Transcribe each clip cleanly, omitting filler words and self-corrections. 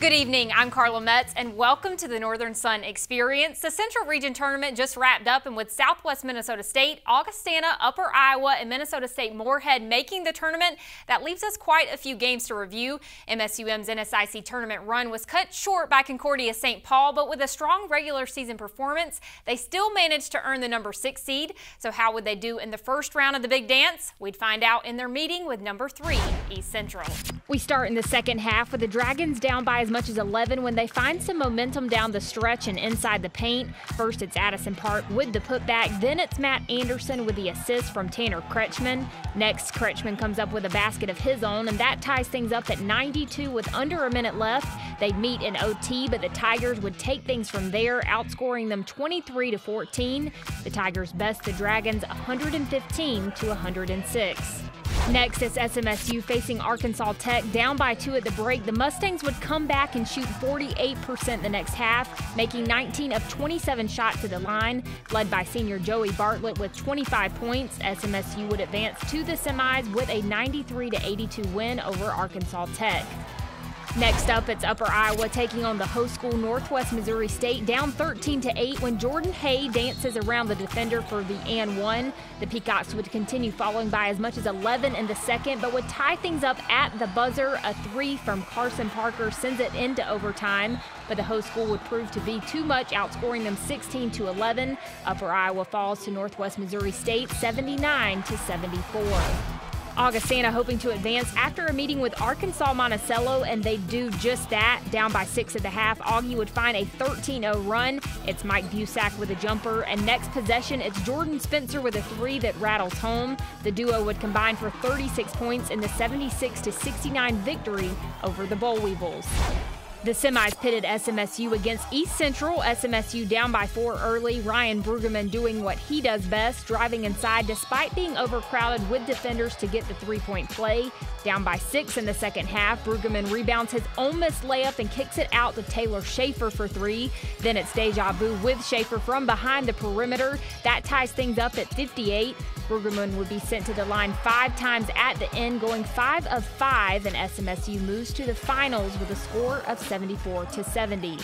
Good evening, I'm Carla Metts and welcome to the Northern Sun Experience. The Central Region Tournament just wrapped up, and with Southwest Minnesota State, Augustana, Upper Iowa, and Minnesota State Moorhead making the tournament, that leaves us quite a few games to review. MSUM's NSIC tournament run was cut short by Concordia St. Paul, but with a strong regular season performance, they still managed to earn the number 6 seed. So how would they do in the first round of the big dance? We'd find out in their meeting with number 3, East Central. We start in the second half with the Dragons down by as much as 11 when they find some momentum down the stretch and inside the paint. First, it's Addison Park with the putback. Then it's Matt Anderson with the assist from Tanner Kretschmann. Next, Kretschmann comes up with a basket of his own, and that ties things up at 92 with under a minute left. They'd meet in OT, but the Tigers would take things from there, outscoring them 23-14. The Tigers best the Dragons 115-106. Next, it's SMSU facing Arkansas Tech. Down by 2 at the break, the Mustangs would come back and shoot 48% the next half, making 19 of 27 shots to the line. Led by senior Joey Bartlett with 25 points, SMSU would advance to the semis with a 93-82 win over Arkansas Tech. Next up, it's Upper Iowa taking on the host school Northwest Missouri State, down 13-8 when Jordan Hay dances around the defender for the and one. The Peacocks would continue falling by as much as 11 in the second, but would tie things up at the buzzer. A 3 from Carson Parker sends it into overtime, but the host school would prove to be too much, outscoring them 16-11. Upper Iowa falls to Northwest Missouri State 79-74. Augustana hoping to advance after a meeting with Arkansas Monticello, and they do just that. Down by 6 at the half, Augie would find a 13-0 run. It's Mike Busack with a jumper, and next possession, it's Jordan Spencer with a 3 that rattles home. The duo would combine for 36 points in the 76-69 victory over the Boll Weevils. The semis pitted SMSU against East Central. SMSU down by 4 early. Ryan Brueggemann doing what he does best, driving inside despite being overcrowded with defenders to get the 3-point play. Down by 6 in the second half, Brueggemann rebounds his own missed layup and kicks it out to Taylor Schaefer for 3. Then it's deja vu with Schaefer from behind the perimeter. That ties things up at 58. Brueggemann would be sent to the line 5 times at the end, going 5 of 5, and SMSU moves to the finals with a score of 74-70.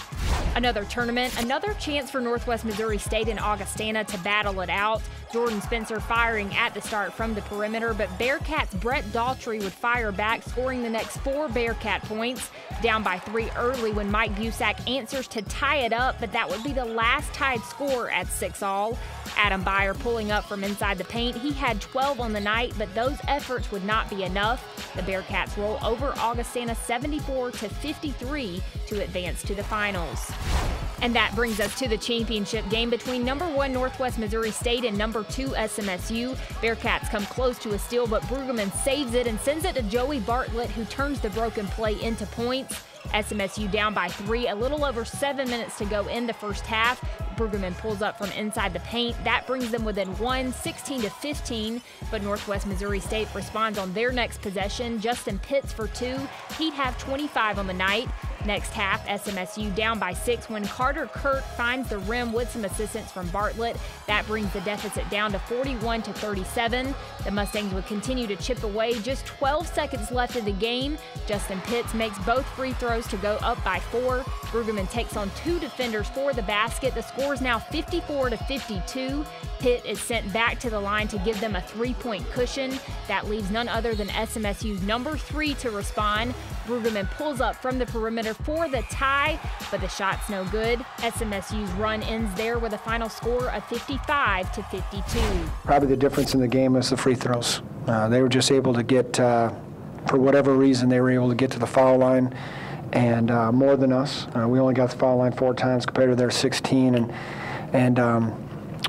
Another tournament, another chance for Northwest Missouri State and Augustana to battle it out. Jordan Spencer firing at the start from the perimeter, but Bearcats' Brett Daughtry would fire back, scoring the next 4 Bearcat points. Down by 3 early when Mike Busack answers to tie it up, but that would be the last tied score at 6-all. Adam Beyer pulling up from inside the paint. He had 12 on the night, but those efforts would not be enough. The Bearcats roll over Augustana 74-53 to advance to the finals. And that brings us to the championship game between number 1 Northwest Missouri State and number 2 SMSU. Bearcats come close to a steal, but Brueggemann saves it and sends it to Joey Bartlett, who turns the broken play into points. SMSU down by 3, a little over 7 minutes to go in the first half. Brueggemann pulls up from inside the paint. That brings them within 1, 16-15, but Northwest Missouri State responds on their next possession. Justin Pitts for 2. He'd have 25 on the night. Next half, SMSU down by 6 when Carter Kirk finds the rim with some assistance from Bartlett. That brings the deficit down to 41-37. The Mustangs would continue to chip away. Just 12 seconds left of the game. Justin Pitts makes both free throws to go up by 4. Brueggemann takes on 2 defenders for the basket. The score is now 54-52. Pitt is sent back to the line to give them a 3-point cushion. That leaves none other than SMSU's number 3 to respond. Brueggemann pulls up from the perimeter for the tie, but the shot's no good. SMSU's run ends there with a final score of 55-52. Probably the difference in the game is the free throws. They were just able to get, for whatever reason, they were able to get to the foul line and more than us. We only got the foul line 4 times compared to their 16, and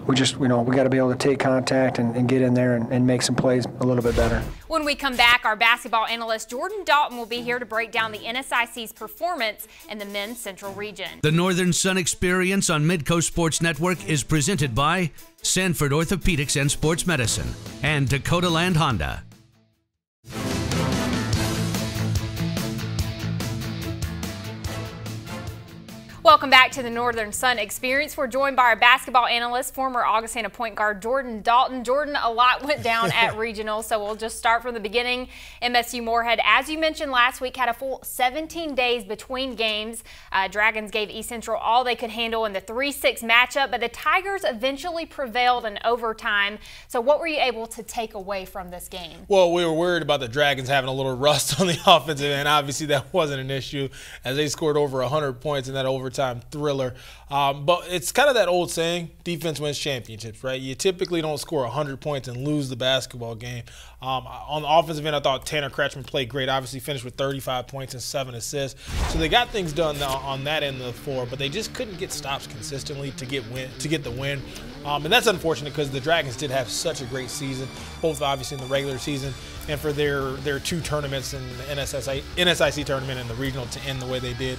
we just, we got to be able to take contact and get in there and make some plays a little bit better. When we come back, our basketball analyst Jordan Dalton will be here to break down the NSIC's performance in the men's Central Region. The Northern Sun Experience on Midcoast Sports Network is presented by Sanford Orthopedics and Sports Medicine and Dakota Land Honda. Welcome back to the Northern Sun Experience. We're joined by our basketball analyst, former Augustana point guard Jordan Dalton. Jordan, a lot went down at regional, so we'll just start from the beginning. MSU Moorhead, as you mentioned last week, had a full 17 days between games. Dragons gave East Central all they could handle in the 3-6 matchup, but the Tigers eventually prevailed in overtime. So what were you able to take away from this game? Well, we were worried about the Dragons having a little rust on the offensive end. Obviously, that wasn't an issue as they scored over 100 points in that overtime thriller. But it's kind of that old saying, defense wins championships, right? You typically don't score 100 points and lose the basketball game. On the offensive end, I thought Tanner Kretschmann played great. Obviously finished with 35 points and 7 assists. So they got things done on that end of the floor, but they just couldn't get stops consistently to get the win. And that's unfortunate because the Dragons did have such a great season, both obviously in the regular season and for their two tournaments in the NSIC tournament and the regional to end the way they did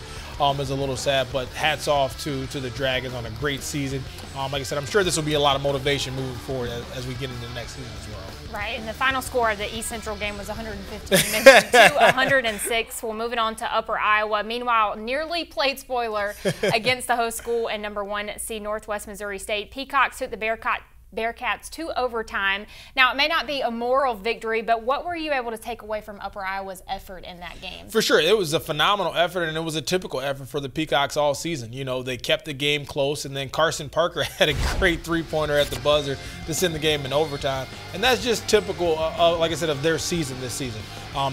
is a little sad. But hats off to the Dragons on a great season. Like I said, I'm sure this will be a lot of motivation moving forward as we get into the next season as well. Right, and the final score of the East Central game was 115 to 106. Well, moving on to Upper Iowa. Meanwhile, nearly played spoiler against the host school and #1 seed Northwest Missouri State. Peacocks took the Bearcats to overtime. Now, it may not be a moral victory, but what were you able to take away from Upper Iowa's effort in that game? For sure. It was a phenomenal effort, and it was a typical effort for the Peacocks all season. You know, they kept the game close, and then Carson Parker had a great three-pointer at the buzzer to send the game in overtime. And that's just typical, like I said, of their season this season.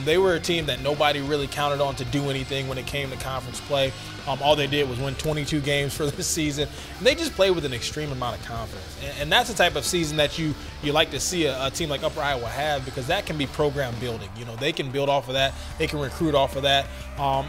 They were a team that nobody really counted on to do anything when it came to conference play. All they did was win 22 games for the season. And they just played with an extreme amount of confidence. And that's the type of season that you like to see a team like Upper Iowa have, because that can be program building. You know, they can build off of that. They can recruit off of that.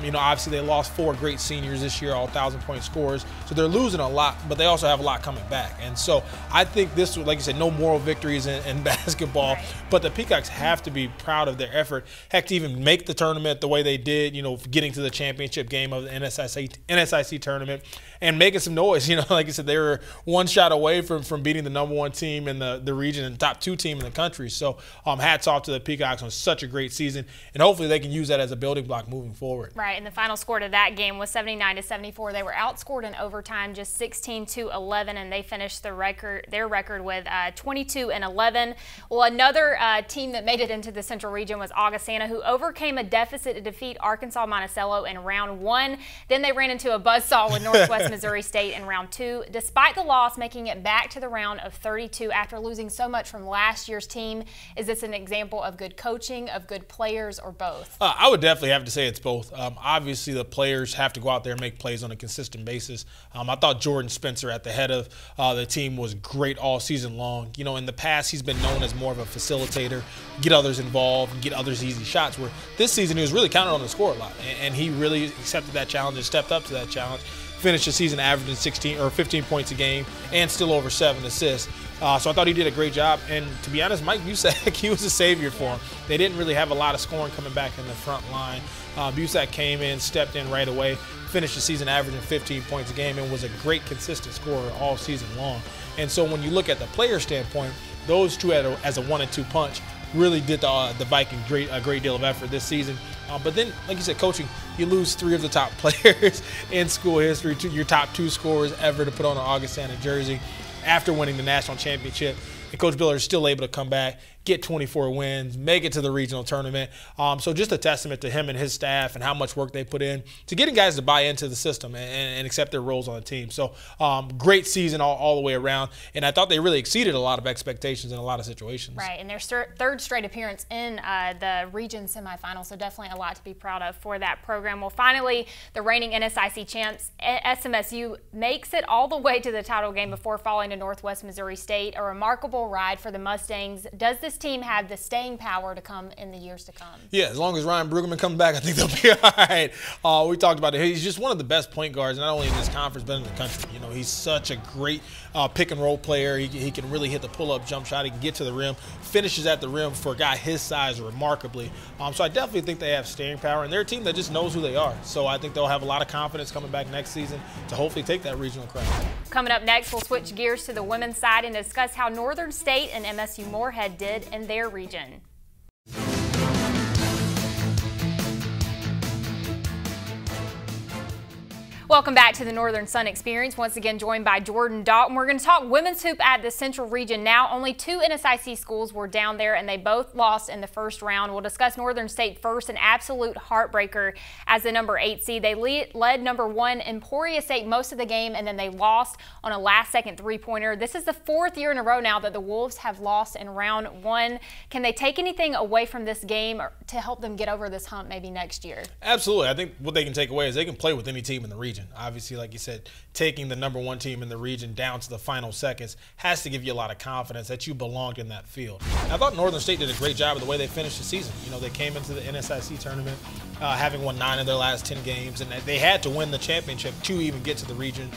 You know, obviously they lost 4 great seniors this year, all 1,000-point scorers. So they're losing a lot, but they also have a lot coming back. And so I think this, like you said, no moral victories in basketball. Right. But the Peacocks have to be proud of their effort. Heck, to even make the tournament the way they did, you know, getting to the championship game of the NSIC tournament and making some noise. You know, like I said, they were one shot away from beating the #1 team in the region and top 2 team in the country. So hats off to the Peacocks on such a great season, and hopefully they can use that as a building block moving forward. Right, and the final score to that game was 79-74. They were outscored in overtime just 16-11, and they finished their record with 22-11. Well, another team that made it into the Central Region was Augustana, who overcame a deficit to defeat Arkansas Monticello in round 1. Then they ran into a buzzsaw with Northwest Missouri State in round 2, despite the loss, making it back to the round of 32 after losing so much from last year's team. Is this an example of good coaching, of good players, or both? I would definitely have to say it's both. Obviously, the players have to go out there and make plays on a consistent basis. I thought Jordan Spencer at the head of the team was great all season long. You know, in the past, he's been known as more of a facilitator, get others involved, and get others easy shots, where this season he was really counted on to score a lot. And he really accepted that challenge and stepped up to that challenge. Finished the season averaging 16 or 15 points a game and still over 7 assists. So I thought he did a great job. And to be honest, Mike Busak, he was a savior for him. They didn't really have a lot of scoring coming back in the front line. Busak came in, stepped in right away, finished the season averaging 15 points a game, and was a great consistent scorer all season long. And so when you look at the player standpoint, those two as a 1 and 2 punch really did the Vikings a great deal of effort this season. But then, like you said, coaching, you lose 3 of the top players in school history, your top 2 scorers ever to put on an Augustana jersey after winning the national championship. And Coach Biller is still able to come back, get 24 wins, make it to the regional tournament. So just a testament to him and his staff and how much work they put in to getting guys to buy into the system and accept their roles on the team. So great season all the way around. And I thought they really exceeded a lot of expectations in a lot of situations. Right, and their 3rd straight appearance in the region semifinal, so definitely a lot to be proud of for that program. Well, finally, the reigning NSIC champs, SMSU, makes it all the way to the title game before falling to Northwest Missouri State. A remarkable ride for the Mustangs. Does this team have the staying power to come in the years to come? Yeah, as long as Ryan Brueggemann comes back, I think they'll be all right. We talked about it. He's just one of the best point guards, not only in this conference, but in the country. You know, he's such a great pick-and-roll player. He can really hit the pull-up jump shot. He can get to the rim, finishes at the rim for a guy his size remarkably. So I definitely think they have staying power, and they're a team that just knows who they are. So I think they'll have a lot of confidence coming back next season to hopefully take that regional crown. Coming up next, we'll switch gears to the women's side and discuss how Northern State and MSU Moorhead did in their region. Welcome back to the Northern Sun Experience. Once again joined by Jordan Dalton. We're going to talk women's hoop at the Central Region now. Only 2 NSIC schools were down there and they both lost in the first round. We'll discuss Northern State first, an absolute heartbreaker as the number 8 seed. They led number 1 Emporia State most of the game and then they lost on a last-second three-pointer. This is the 4th year in a row now that the Wolves have lost in round 1. Can they take anything away from this game to help them get over this hump maybe next year? Absolutely. I think what they can take away is they can play with any team in the region. Obviously, like you said, taking the number 1 team in the region down to the final seconds has to give you a lot of confidence that you belonged in that field. And I thought Northern State did a great job of the way they finished the season. You know, they came into the NSIC tournament having won 9 of their last 10 games, and they had to win the championship to even get to the region.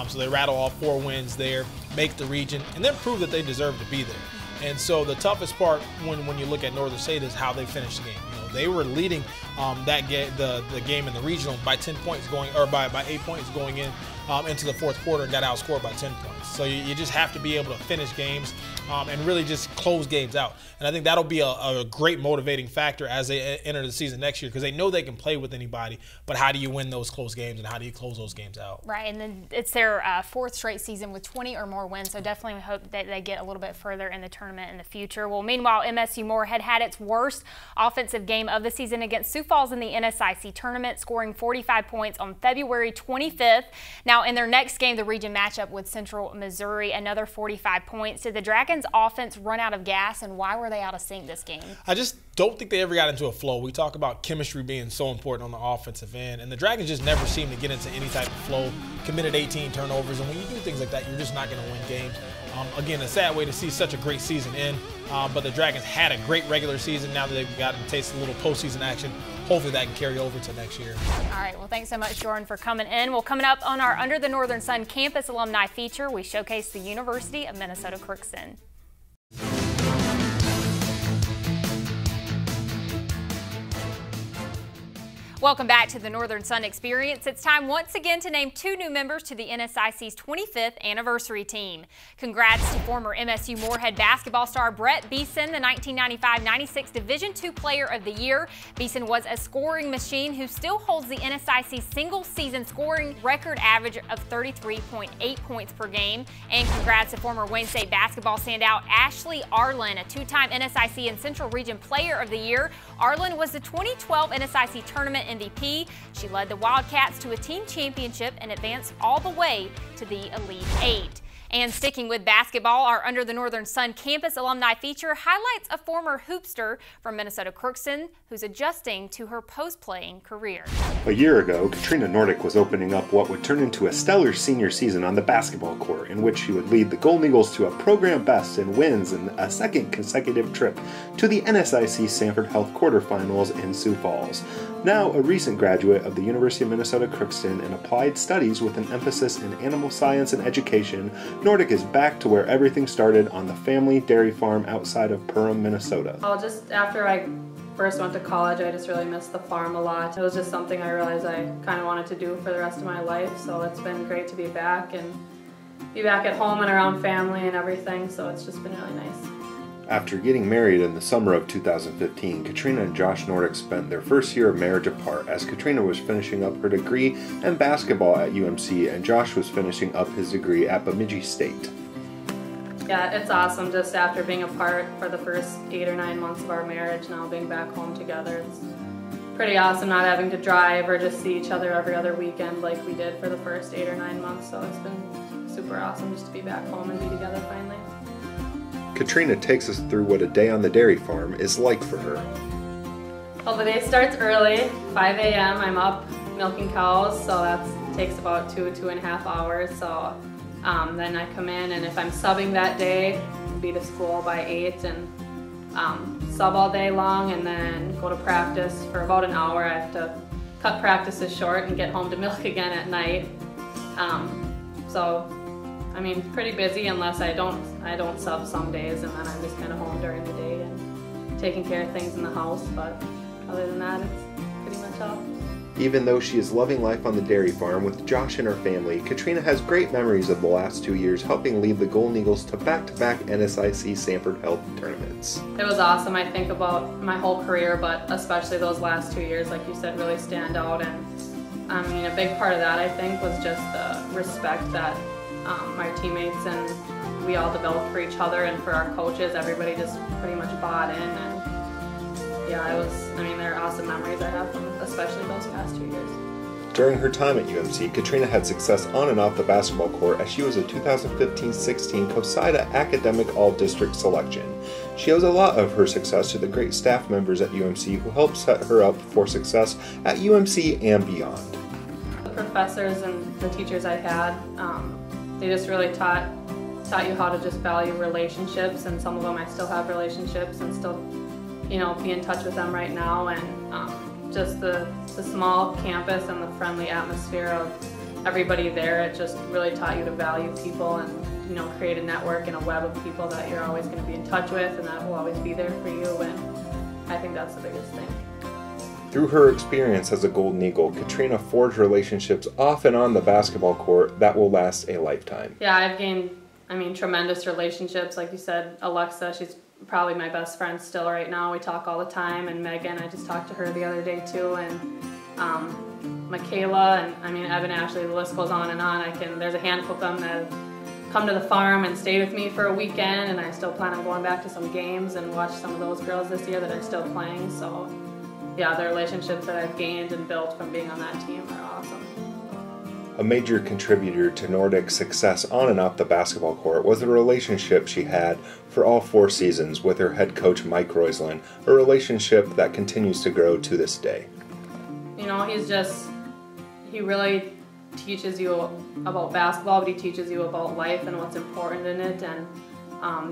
So they rattle off 4 wins there, make the region, and then prove that they deserve to be there. And so the toughest part when you look at Northern State is how they finished the game. You know, they were leading the game in the regional by 10 points by 8 points going into the fourth quarter and got outscored by 10 points. So you just have to be able to finish games and really just close games out. And I think that'll be a great motivating factor as they enter the season next year, because they know they can play with anybody, but how do you win those close games and how do you close those games out? Right, and then it's their 4th straight season with 20 or more wins, so definitely hope that they get a little bit further in the tournament in the future. Well, meanwhile, MSU Moorhead had its worst offensive game of the season against Sioux Falls in the NSIC tournament, scoring 45 points on February 25th. Now, in their next game, the region matchup with Central Missouri, another 45 points. Did the Dragons' offense run out of gas, and why were they out of sync this game? I just don't think they ever got into a flow. We talk about chemistry being so important on the offensive end, and the Dragons just never seem to get into any type of flow. Committed 18 turnovers, and when you do things like that, you're just not going to win games. Again, a sad way to see such a great season end, but the Dragons had a great regular season. Now that they've gotten to taste a little postseason action, hopefully that can carry over to next year. All right, well, thanks so much, Jordan, for coming in. Well, coming up on our Under the Northern Sun campus alumni feature, we showcase the University of Minnesota Crookston. Welcome back to the Northern Sun Experience. It's time once again to name 2 new members to the NSIC's 25th anniversary team. Congrats to former MSU Moorhead basketball star Brett Beeson, the 1995-96 Division II Player of the Year. Beeson was a scoring machine who still holds the NSIC single-season scoring record average of 33.8 points per game. And congrats to former Wayne State basketball standout Ashley Arlen, a 2-time NSIC and Central Region Player of the Year. Arlen was the 2012 NSIC Tournament MVP. She led the Wildcats to a team championship and advanced all the way to the Elite 8. And sticking with basketball, our Under the Northern Sun campus alumni feature highlights a former hoopster from Minnesota Crookston who's adjusting to her post-playing career. A year ago, Katrina Nordick was opening up what would turn into a stellar senior season on the basketball court, in which she would lead the Golden Eagles to a program best in wins and a 2nd consecutive trip to the NSIC Sanford Health quarterfinals in Sioux Falls. Now a recent graduate of the University of Minnesota Crookston in applied studies with an emphasis in animal science and education, Nordick is back to where everything started on the family dairy farm outside of Perham, Minnesota. Just after I first went to college, I just really missed the farm a lot. It was just something I realized I kind of wanted to do for the rest of my life, so it's been great to be back and be back at home and around family and everything, so it's just been really nice. After getting married in the summer of 2015, Katrina and Josh Nordick spent their first year of marriage apart, as Katrina was finishing up her degree in basketball at UMC and Josh was finishing up his degree at Bemidji State. Yeah, it's awesome just after being apart for the first 8 or 9 months of our marriage, now being back home together. It's pretty awesome not having to drive or just see each other every other weekend like we did for the first 8 or 9 months, so it's been super awesome just to be back home and be together finally. Katrina takes us through what a day on the dairy farm is like for her. Well, the day starts early, 5 a.m. I'm up milking cows, so that takes about 2.5 hours. So then I come in, and if I'm subbing that day, I'll be to school by 8 and sub all day long, and then go to practice for about an hour. I have to cut practices short and get home to milk again at night. So I mean, pretty busy unless I don't sub some days, and then I'm just kind of home during the day and taking care of things in the house, but other than that, it's pretty much all. Even though she is loving life on the dairy farm with Josh and her family, Katrina has great memories of the last 2 years helping lead the Golden Eagles to back-to-back NSIC Sanford Health tournaments. It was awesome. I think about my whole career, but especially those last 2 years, like you said, really stand out, and I mean, a big part of that, I think, was just the respect that my teammates and we all developed for each other and for our coaches. Everybody just pretty much bought in, and yeah, I mean, they're awesome memories I have from especially those past 2 years. During her time at UMC, Katrina had success on and off the basketball court as she was a 2015-16 COSIDA Academic All-District selection. She owes a lot of her success to the great staff members at UMC who helped set her up for success at UMC and beyond. The professors and the teachers I had, they just really taught you how to just value relationships, and some of them I still have relationships and still, you know, be in touch with them right now. And just the small campus and the friendly atmosphere of everybody there, it just really taught you to value people and, you know, create a network and a web of people that you're always going to be in touch with and that will always be there for you, and I think that's the biggest thing. Through her experience as a Golden Eagle, Katrina forged relationships off and on the basketball court that will last a lifetime. Yeah, I've gained, I mean, tremendous relationships. Like you said, Alexa, she's probably my best friend still right now. We talk all the time, and Megan, I just talked to her the other day too, and Michaela, and I mean, Evan, Ashley, the list goes on and on. There's a handful of them that have come to the farm and stayed with me for a weekend, and I still plan on going back to some games and watch some of those girls this year that are still playing. So yeah, the relationships that I've gained and built from being on that team are awesome. A major contributor to Nordick's success on and off the basketball court was the relationship she had for all 4 seasons with her head coach Mike Roislin, a relationship that continues to grow to this day. You know, he really teaches you about basketball, but he teaches you about life and what's important in it, and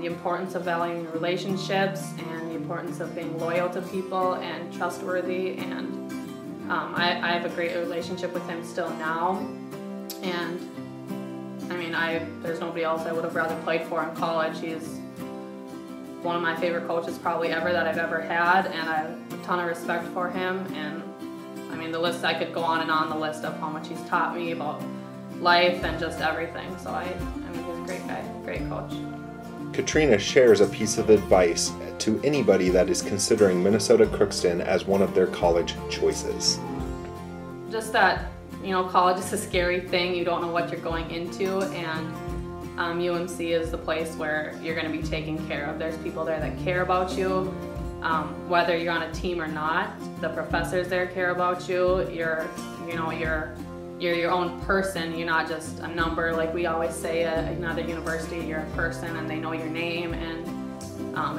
the importance of valuing relationships and the importance of being loyal to people and trustworthy. And I have a great relationship with him still now. And I mean, there's nobody else I would have rather played for in college. He's one of my favorite coaches probably ever that I've ever had, and I have a ton of respect for him. And I mean, the list, I could go on and on the list of how much he's taught me about life and just everything. So I mean, he's a great guy, great coach. Katrina shares a piece of advice to anybody that is considering Minnesota Crookston as one of their college choices. Just that, you know, college is a scary thing. You don't know what you're going into, and UMC is the place where you're going to be taken care of. There's people there that care about you, whether you're on a team or not. The professors there care about you. You're your own person. You're not just a number like we always say at another university. You're a person, and they know your name, and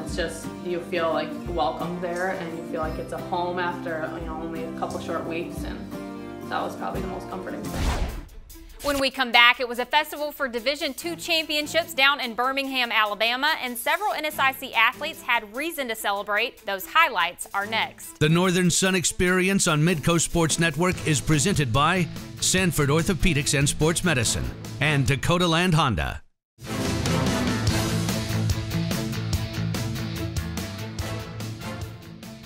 it's just, you feel like welcomed there, and you feel like it's a home after, you know, only a couple short weeks, and that was probably the most comforting thing. When we come back, it was a festival for Division II championships down in Birmingham, Alabama, and several NSIC athletes had reason to celebrate. Those highlights are next. The Northern Sun Experience on Midcoast Sports Network is presented by Sanford Orthopedics and Sports Medicine and Dakota Land Honda.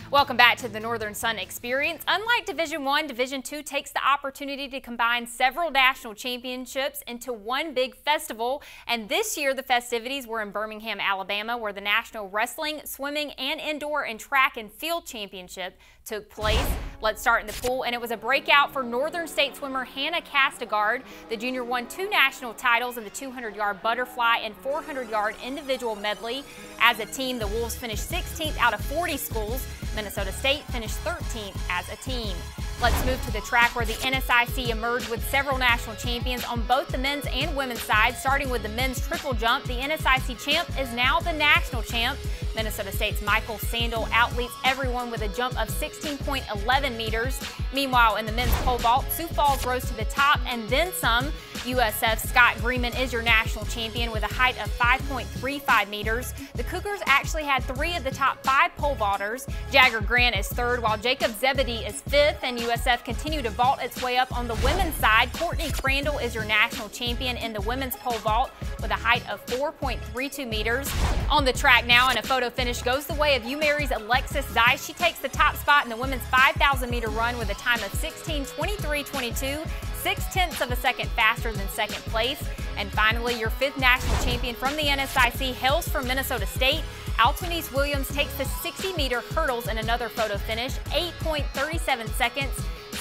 Welcome back to the Northern Sun Experience. Unlike Division I, Division II takes the opportunity to combine several national championships into one big festival. And this year, the festivities were in Birmingham, Alabama, where the National Wrestling, Swimming, and Indoor and Track and Field Championship took place. Let's start in the pool, and it was a breakout for Northern State swimmer Hannah Castigard. The junior won 2 national titles in the 200-yard butterfly and 400-yard individual medley. As a team, the Wolves finished 16th out of 40 schools. Minnesota State finished 13th as a team. Let's move to the track where the NSIC emerged with several national champions on both the men's and women's side. Starting with the men's triple jump, the NSIC champ is now the national champ. Minnesota State's Michael Sandel outleaps everyone with a jump of 16.11 meters. Meanwhile, in the men's pole vault, Sioux Falls rose to the top and then some. USF's Scott Greenman is your national champion with a height of 5.35 meters. The Cougars actually had 3 of the top 5 pole vaulters. Jagger Grant is 3rd, while Jacob Zebedee is 5th, and USF continued to vault its way up on the women's side. Courtney Crandall is your national champion in the women's pole vault with a height of 4.32 meters. On the track now, and a photo finish goes the way of UMary's Alexis Zeiss. She takes the top spot in the women's 5,000 meter run with a time of 16:23.22, 0.6 of a second faster than second place. And finally, your 5th national champion from the NSIC hails from Minnesota State. Altunice Williams takes the 60-meter hurdles in another photo finish, 8.37 seconds,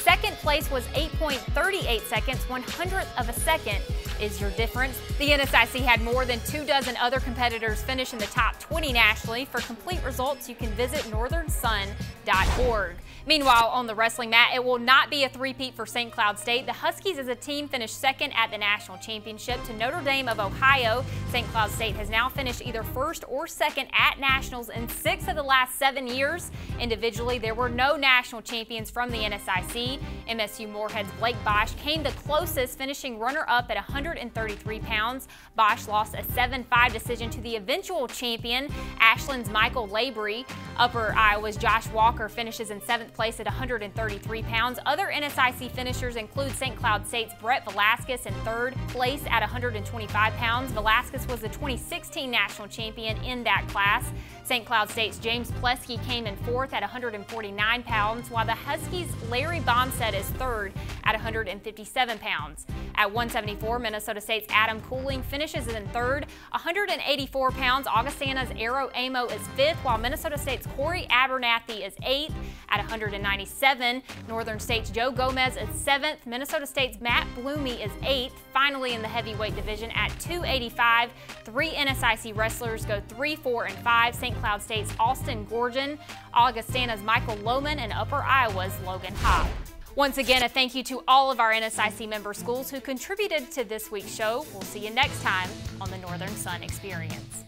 Second place was 8.38 seconds, 100th of a second is your difference. The NSIC had more than 24 other competitors finish in the top 20 nationally. For complete results, you can visit northernsun.org. Meanwhile, on the wrestling mat, it will not be a three-peat for St. Cloud State. The Huskies as a team finished second at the national championship to Notre Dame of Ohio. St. Cloud State has now finished either first or second at nationals in 6 of the last 7 years. Individually, there were no national champions from the NSIC. MSU Moorhead's Blake Bosch came the closest, finishing runner-up at 133 pounds. Bosch lost a 7-5 decision to the eventual champion, Ashland's Michael Labrie. Upper Iowa's Josh Walker finishes in 7th place at 133 pounds. Other NSIC finishers include St. Cloud State's Brett Velasquez in 3rd place at 125 pounds. Velasquez was the 2016 national champion in that class. St. Cloud State's James Plesky came in 4th at 149 pounds, while the Huskies' Larry Baumstead is 3rd at 157 pounds. At 174, Minnesota State's Adam Cooling finishes in 3rd, 184 pounds. Augustana's Arrow Amo is 5th, while Minnesota State's Corey Abernathy is 8th at 197. Northern State's Joe Gomez is 7th. Minnesota State's Matt Bloomy is 8th. Finally, in the heavyweight division at 285, 3 NSIC wrestlers go 3, 4, and 5. St. Cloud State's Austin Gorgon, Augustana's Michael Lohman, and Upper Iowa's Logan Hopp. Once again, a thank you to all of our NSIC member schools who contributed to this week's show. We'll see you next time on the Northern Sun Experience.